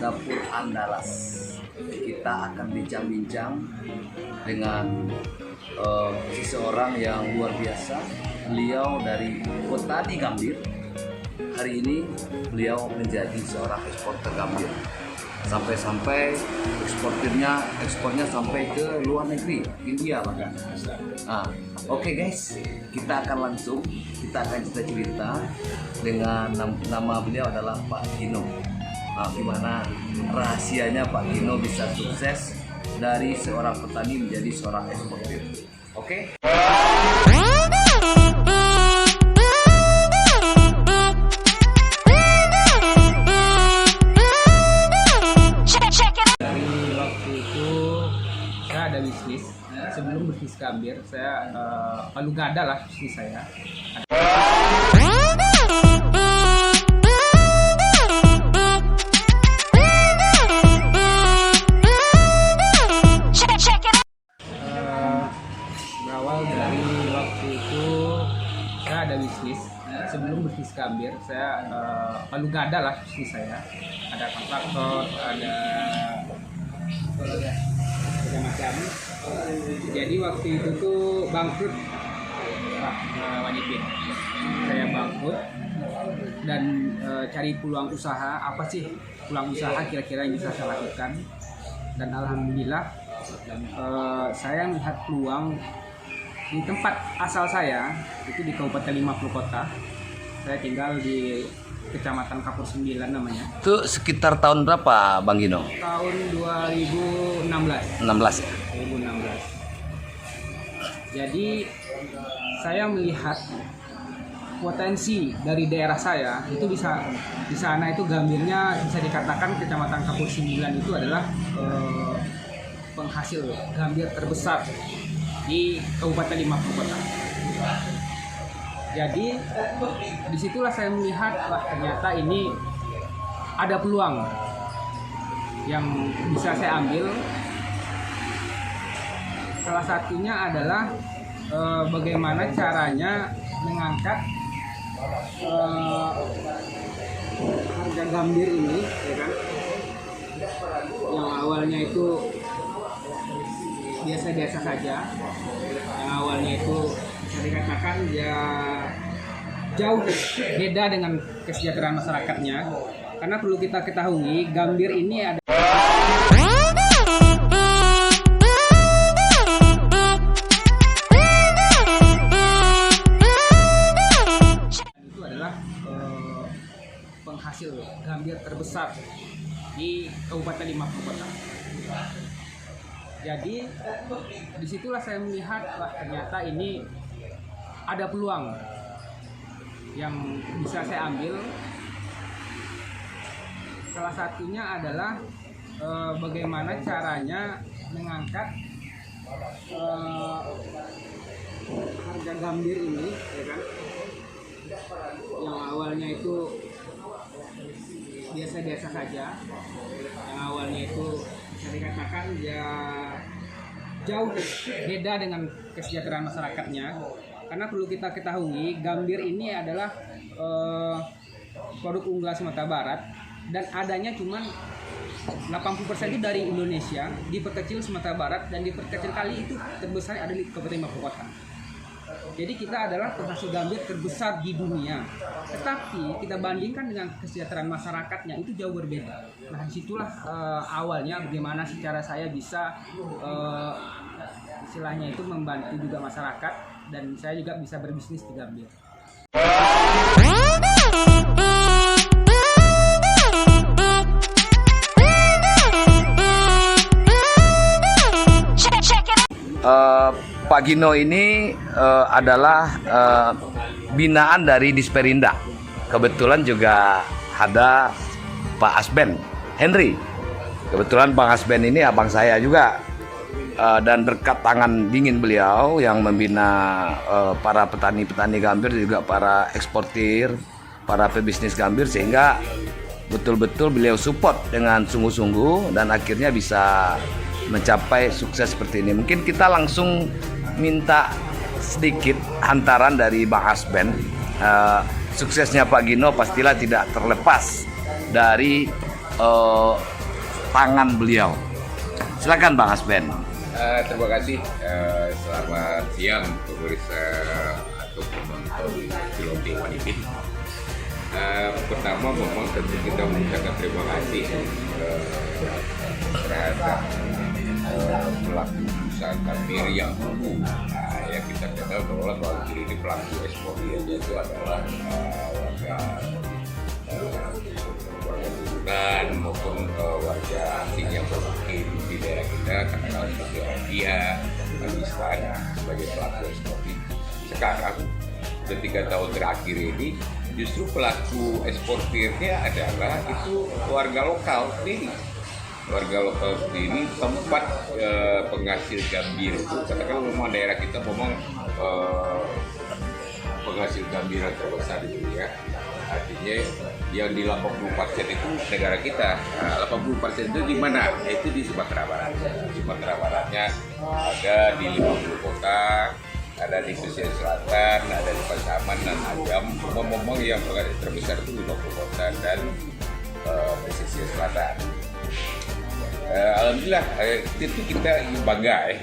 Dapur Andalas. Kita akan bincang-bincang dengan seseorang yang luar biasa. Beliau dari petani gambir. Hari ini beliau menjadi seorang eksporter gambir. Sampai-sampai ekspornya sampai ke luar negeri, India bahkan. Oke guys, kita akan cerita dengan nama beliau adalah Pak Gino. Gimana rahasianya Pak Gino bisa sukses dari seorang petani menjadi seorang eksportir? Oke? Ada bisnis. Sebelum bisnis gambir, saya palu gada lah bisnis saya. Berawal dari waktu itu saya ada bisnis. Sebelum bisnis gambir, saya palu gada lah bisnis saya. Ada kontraktor, ada macam. Jadi waktu itu tuh bangkrut Pak Wajibin. Saya bangkrut dan cari peluang usaha. Apa sih peluang usaha kira-kira yang bisa saya lakukan? Dan alhamdulillah saya melihat peluang di tempat asal saya, itu di Kabupaten 50 Kota. Saya tinggal di Kecamatan Kapur 9 namanya. Itu sekitar tahun berapa Bang Gino? Tahun 2016. 16 ya? 2016. Jadi saya melihat potensi dari daerah saya itu bisa di sana itu gambirnya bisa dikatakan Kecamatan Kapur 9 itu adalah penghasil gambir terbesar di Kabupaten 50 Kota. Jadi disitulah saya melihat, wah ternyata ini ada peluang yang bisa saya ambil. Salah satunya adalah bagaimana caranya mengangkat harga gambir ini, ya kan? Yang awalnya itu biasa-biasa saja, yang awalnya itu bisa dikatakan ya jauh beda dengan kesejahteraan masyarakatnya, karena perlu kita ketahui gambir ini ada itu adalah penghasil gambir terbesar di Kabupaten 50 Kota. Jadi disitulah saya melihat, wah ternyata ini ada peluang yang bisa saya ambil. Salah satunya adalah bagaimana caranya mengangkat harga gambir ini, ya kan? Yang awalnya itu biasa-biasa saja, yang awalnya itu bisa dikatakan ya jauh beda dengan kesejahteraan masyarakatnya, karena perlu kita ketahui gambir ini adalah produk unggulan Sumatera Barat dan adanya cuman 80% itu dari Indonesia, diperkecil Sumatera Barat dan diperkecil kali itu terbesar ada di Kabupaten 50 Kota. Jadi kita adalah penghasil gambir terbesar di dunia. Tetapi kita bandingkan dengan kesejahteraan masyarakatnya itu jauh berbeda. Nah disitulah awalnya bagaimana secara saya bisa istilahnya itu membantu juga masyarakat, dan saya juga bisa berbisnis di gambir. Pak Gino ini adalah binaan dari Disperinda. Kebetulan juga ada Pak Asben Henry. Kebetulan Bang Asben ini abang saya juga, dan berkat tangan dingin beliau yang membina para petani-petani gambir, juga para eksportir, para pebisnis gambir, sehingga betul-betul beliau support dengan sungguh-sungguh dan akhirnya bisa mencapai sukses seperti ini. Mungkin kita langsung minta sedikit hantaran dari Bang Asben. Suksesnya Pak Gino pastilah tidak terlepas dari tangan beliau. Silakan Bang Asben. Terima kasih. Selamat siang pemirsa atau penonton film Wanipin. Pertama memang tentu kita mengucapkan terima kasih terhadap pelaku usaha Gambir yang dulu. Yang kita kenal bahwa Gambir ini pelaku ekspor dia itu adalah warga turunan maupun warga asing yang bermukim di daerah kita, katakanlah seperti India, Pakistan sebagai pelaku ekspor. Sekarang ketika tahun terakhir ini justru pelaku eksportirnya adalah itu warga lokal sendiri. Warga lokal sendiri tempat penghasil gambir itu, katakan memang daerah kita memang penghasil gambir yang terbesar di dunia. Artinya yang di 80% itu negara kita. 80% itu di mana? Itu di Sumatera Barat. Sumatera Baratnya ada di 50 kota, ada di pesisir selatan, ada di Pasaman dan Agam. Ngomong-ngomong yang terbesar itu 50 kota dan pesisir selatan. Alhamdulillah, itu kita bangga ya.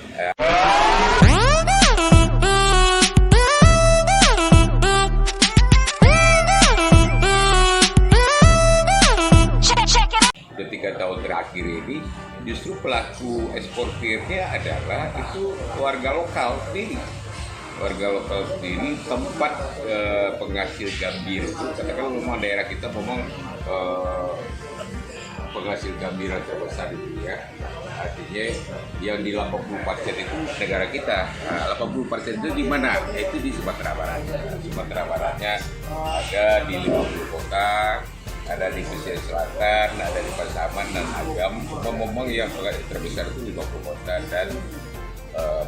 Ketika tahun terakhir ini justru pelaku eksportirnya adalah itu warga lokal sendiri. Warga lokal sendiri tempat penghasil gambir itu, katakan memang daerah kita memang penghasil gambir yang terbesar di dunia. Artinya yang di 80% itu negara kita. 80% itu di mana? Itu di Sumatera Barat. Sumatera Baratnya ada di 50 kota, ada di pesisir selatan, ada di Pasaman dan Agam. Ngomong-ngomong yang terbesar itu 50 kota dan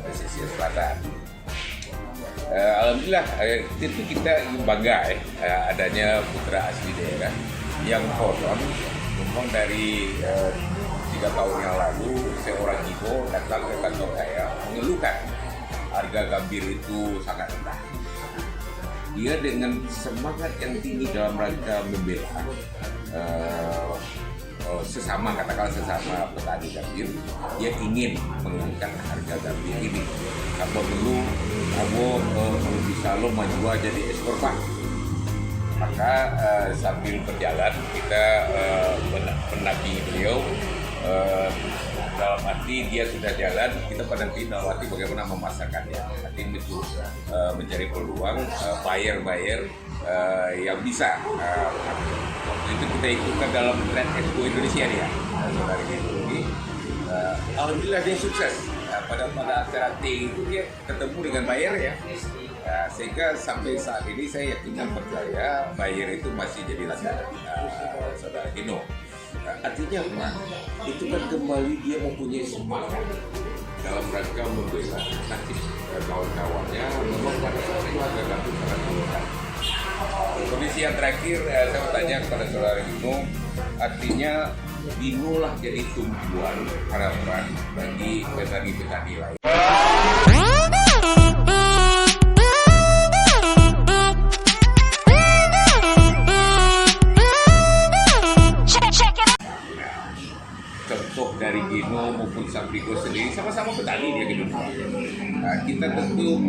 pesisir selatan. Alhamdulillah, itu kita bangga adanya putra asli daerah yang konon memang dari 3 tahun yang lalu seorang ibu datang ke kantor saya mengeluhkan harga gambir itu sangat rendah. Dia dengan semangat yang tinggi dalam rangka membela sesama, katakanlah sesama petani gambir, dia ingin menurunkan harga gambir ini. Apa dulu, kalau bisa lo maju jadi ekspor Pak. Maka sambil berjalan kita mendampingi beliau. Dalam arti dia sudah jalan, kita pendampingi dalam arti bagaimana memasarkannya. Arti itu mencari peluang buyer yang bisa. Waktu itu kita ikutkan dalam Trade Expo Indonesia dia, saudara ini. Alhamdulillah dia sukses. Pada acara T itu dia ketemu dengan buyer ya. Sehingga sampai saat ini saya yakin dan percaya buyer itu masih jadi langganan saudara Gino. Artinya apa? Itu kan kembali dia mempunyai semangat dalam rangka membela nasib kawan-kawannya. Memang pada saat itu agak gambir sangat menurun. Kondisi yang terakhir saya bertanya kepada saudara Gino, artinya Gino lah jadi tumpuan harapan bagi petani-petani lain. Contoh dari Gino maupun Sabrigo sendiri sama-sama petani dia gitu. Nah, kita tentu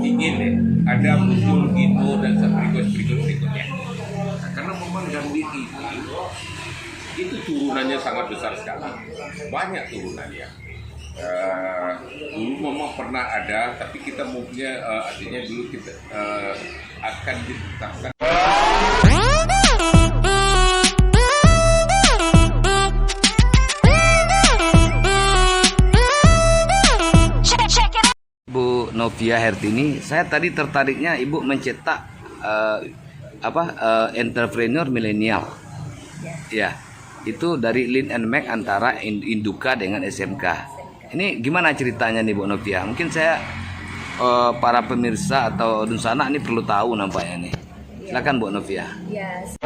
ingin ada muncul Gino dan Sabrigo berikutnya. Nah, karena memang gambir ini itu turunannya sangat besar sekali, banyak turunannya. Dulu memang pernah ada, tapi kita maunya artinya dulu kita akan ditetapkan. Bu Novia Hertini, saya tadi tertariknya Ibu mencetak entrepreneur milenial. Ya, itu dari Lean and Make antara Induka dengan SMK. Ini gimana ceritanya nih Bu Novia? Mungkin saya para pemirsa atau Dunsana ini perlu tahu nampaknya nih. Silakan Bu Novia. Yes.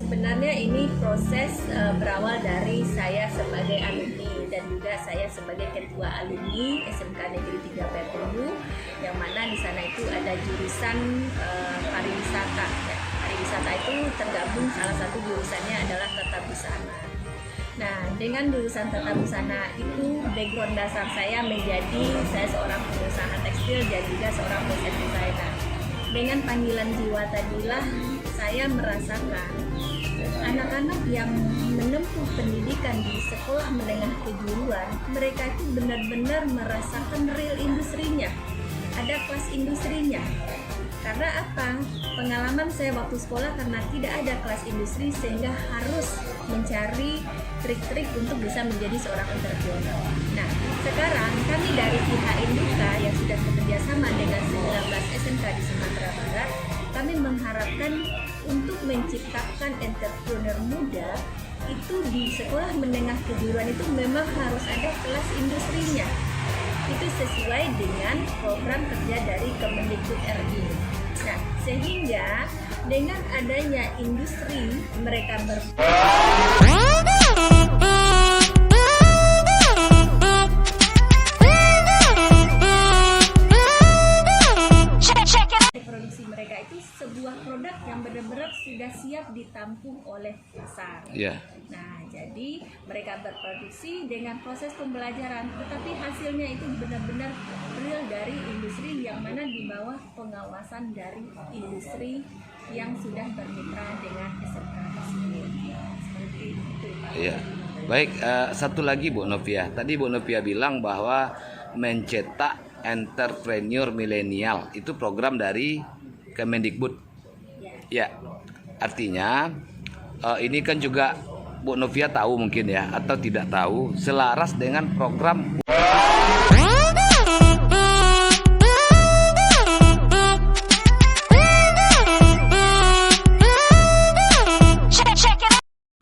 Sebenarnya ini proses berawal dari saya sebagai alumni dan juga saya sebagai ketua alumni SMK Negeri 13 yang mana di sana itu ada jurusan pariwisata. Ya. Pariwisata itu tergabung, salah satu jurusannya adalah tata busana. Nah, dengan jurusan tata busana itu background dasar saya menjadi saya seorang pengusaha tekstil dan juga seorang fashion designer. Dengan panggilan jiwa tadilah saya merasakan anak-anak yang menempuh pendidikan di sekolah menengah kejuruan, mereka itu benar-benar merasakan real industrinya, ada kelas industrinya. Karena apa? Pengalaman saya waktu sekolah karena tidak ada kelas industri sehingga harus mencari trik-trik untuk bisa menjadi seorang entrepreneur. Nah, sekarang kami dari pihak Induka yang sudah bekerja sama dengan 19 SMK di Sumatera Barat, kami mengharapkan untuk menciptakan entrepreneur muda itu di sekolah menengah kejuruan itu memang harus ada kelas industrinya. Itu sesuai dengan program kerja dari Kemendikbud RI. Nah, sehingga dengan adanya industri mereka produksi mereka itu sebuah produk yang benar-benar sudah siap ditampung oleh pasar. Ya. Nah, jadi mereka berproduksi dengan proses pembelajaran, tetapi hasilnya itu benar-benar real dari industri yang mana di bawah pengawasan dari industri yang sudah bermitra dengan SMK tersebut. Seperti itu. Iya. Baik, satu lagi Bu Novia. Tadi Bu Novia bilang bahwa mencetak entrepreneur milenial itu program dari Kemendikbud. Ya. Artinya ini kan juga Bu Novia tahu mungkin ya, atau tidak tahu, selaras dengan program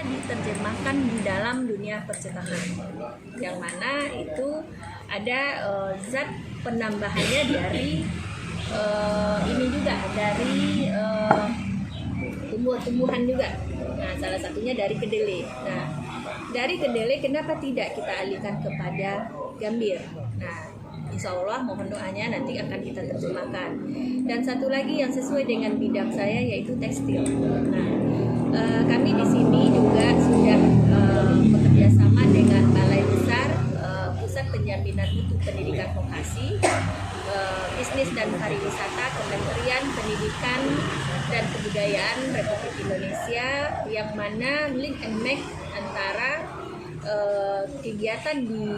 diterjemahkan di dalam dunia percetakan, yang mana itu ada zat penambahannya dari ini juga dari tumbuh-tumbuhan juga. Nah, salah satunya dari kedelai. Nah, dari kedelai kenapa tidak kita alihkan kepada gambir? Nah, insya Allah mohon doanya nanti akan kita terjemahkan. Dan satu lagi yang sesuai dengan bidang saya yaitu tekstil. Nah, kami di sini juga sudah bekerja sama dengan Balai Besar Pusat Penjaminan Mutu Pendidikan Vokasi, Bisnis dan Pariwisata, Kementerian Pendidikan dan Kebudayaan Republik Indonesia, yang mana link and match antara kegiatan di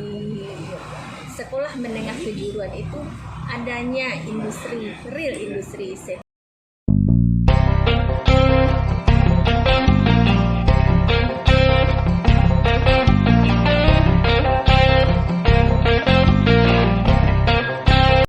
sekolah menengah kejuruan itu adanya industri, real industri.